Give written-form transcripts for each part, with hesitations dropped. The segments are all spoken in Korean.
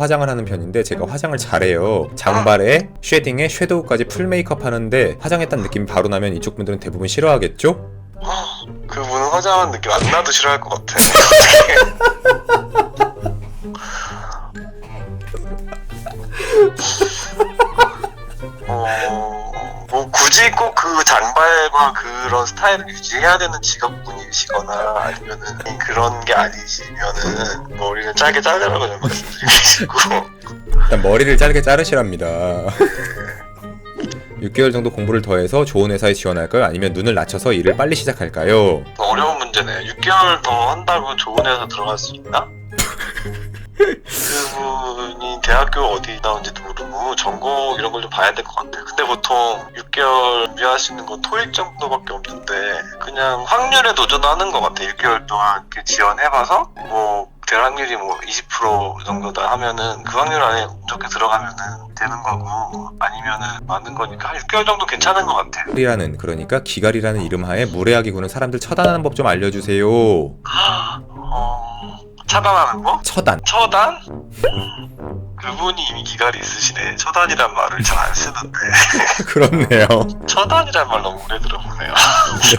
화장을 하는 편인데 제가 화장을 잘해요. 장발에 쉐딩에 섀도우까지 풀 메이크업 하는데 화장했다는 느낌이 바로 나면 이쪽 분들은 대부분 싫어하겠죠? 그분은 화장한 느낌 안 나도 싫어할 것 같아. 뭐 굳이 꼭 그 장발과 그런 스타일을 유지해야 되는 직업분이시거나 아니면은 그런 게 아니시면은 머리를 짧게 자르라고 좀 말씀드리고 싶고. 일단 머리를 짧게 자르시랍니다. 6개월 정도 공부를 더해서 좋은 회사에 지원할까요? 아니면 눈을 낮춰서 일을 빨리 시작할까요? 어려운 문제네. 6개월 더 한다고 좋은 회사 들어갈 수 있나? 그분이 대학교 어디 나온지도 모르고 전공 이런 걸 좀 봐야 될 것 같아요. 근데 보통 6개월 준비할 수 있는 건 토익 정도밖에 없는데 그냥 확률에 도전하는 것 같아요. 6개월 동안 이렇게 지원해봐서 뭐 될 확률이 뭐 20% 정도다 하면은 그 확률 안에 운 좋게 들어가면은 되는 거고 아니면은 많은 거니까 한 6개월 정도 괜찮은 것 같아요. 기갈이라는, 그러니까 기갈이라는 이름 하에 무례하게 구는 사람들 처단하는 법 좀 알려주세요. 차단하는 거? 처단. 처단? 그분이 이미 기갈이 있으시네. 처단이란 말을 잘 안 쓰는데. 그렇네요. 처단이란 말 너무 오래 들어보네요.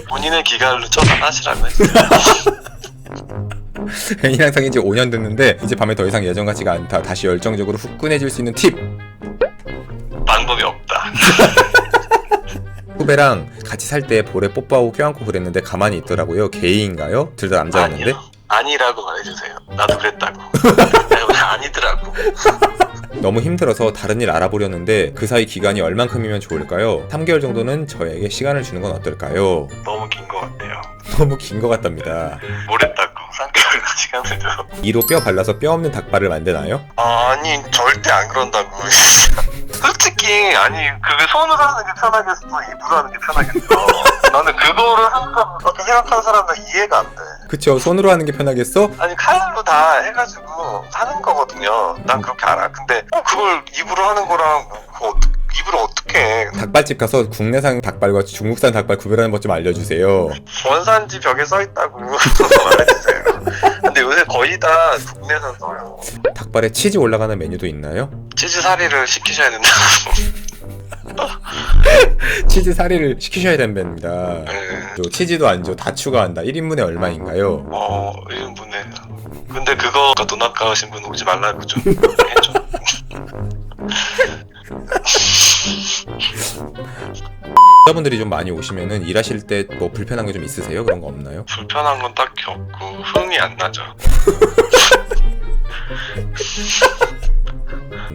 본인의 기갈로 처단하시라고 했어요. 애인이랑 사귄 지 5년 됐는데 이제 밤에 더 이상 예전 같지가 않다. 다시 열정적으로 후끈해질 수 있는 팁! 방법이 없다. 후배랑 같이 살 때 볼에 뽀뽀하고 껴안고 그랬는데 가만히 있더라고요. 게이인가요? 둘 다 남자였는데? 아니라고 말해주세요. 나도 그랬다고. 아니더라고. 너무 힘들어서 다른 일 알아보려는데 그 사이 기간이 얼만큼이면 좋을까요? 3개월 정도는 저에게 시간을 주는 건 어떨까요? 너무 긴 것 같아요. 너무 긴 것 같답니다. 뭘 했다고 3개월이나 시간을 줘. 이로 뼈 발라서 뼈 없는 닭발을 만드나요? 아니 절대 안 그런다고. 솔직히 아니 그게 손으로 하는 게 편하겠어 입으로 하는 게 편하겠어. 나는 그거를 그렇게 생각하는 사람들 이해가 안 돼. 그쵸, 손으로 하는 게 편하겠어? 아니 칼로 다 해가지고 하는 거거든요. 난 그렇게 알아. 근데 그걸 입으로 하는 거랑 입으로 어떻게 해. 닭발집 가서 국내산 닭발과 중국산 닭발 구별하는 법 좀 알려주세요. 원산지 벽에 써있다고 말해주세요. 근데 요새 거의 다 국내산 써요. 닭발에 치즈 올라가는 메뉴도 있나요? 치즈 사리를 시키셔야 된다고. 치즈 사리를 시키셔야 된답니다. 네. 치즈도 안 줘, 다 추가한다. 1인분에 얼마인가요? 1인분에. 근데 그거 돈 아까우신 분 오지 말라고 좀 해줘. 여자분들이 좀 많이 오시면은 일하실 때 뭐 불편한 게 좀 있으세요? 그런 거 없나요? 불편한 건 딱히 없고 흥이 안 나죠.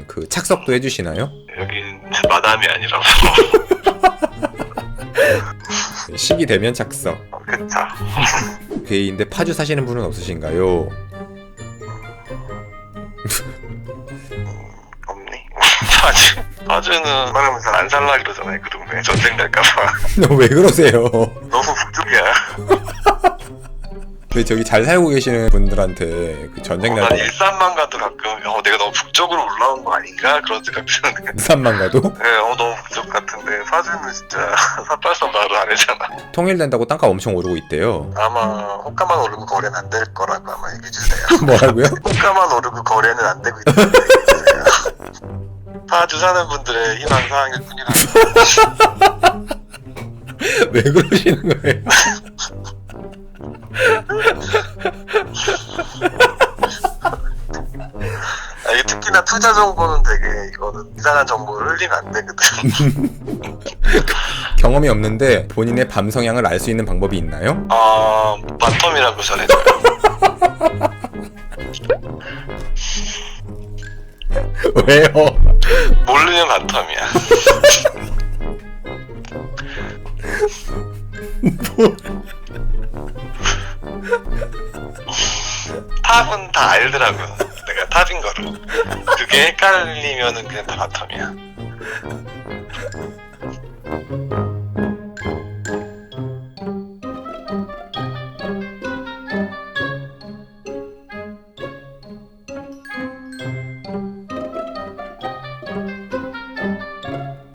그 착석도 해주시나요? 여긴 마담이 아니라서. 시기 되면 착석. 그쵸. 게이인데 파주 사시는 분은 없으신가요? 없니? 파주는 말하면 잘 안 살라 그러잖아요. 그 동네 전쟁 날까봐. 왜 그러세요? 너무 북쪽이야. 근데 저기 잘 살고 계시는 분들한테 그 전쟁 날 난 일산만 가도 가끔 내가 너무 북쪽으로 올라온 거 아닌가 그런 생각 드는데. 일산만 가도? 네, 너무 북쪽 같은데 파주는 진짜 삿발선 바로 아래잖아. 통일된다고 땅값 엄청 오르고 있대요. 아마 호가만 오르고 거래는 안 될 거라고 아마 얘기해 주세요. 뭐라고요? 호가만 오르고 거래는 안 되고 있다고 얘기해 주세요. 파주 사는 분들의 희망 사항일 뿐이라. 왜 그러시는 거예요? 이게 특히나 투자 정보는 되게 이거는 이상한 정보를 흘리면 안 되거든. 경험이 없는데 본인의 밤 성향을 알 수 있는 방법이 있나요? 바텀이라고 전해줘요. 왜요? 모르면 바텀이야. 탑은 다 알더라고. 내가 탑인 거를. 그게 헷갈리면은 그냥 다 바텀이야.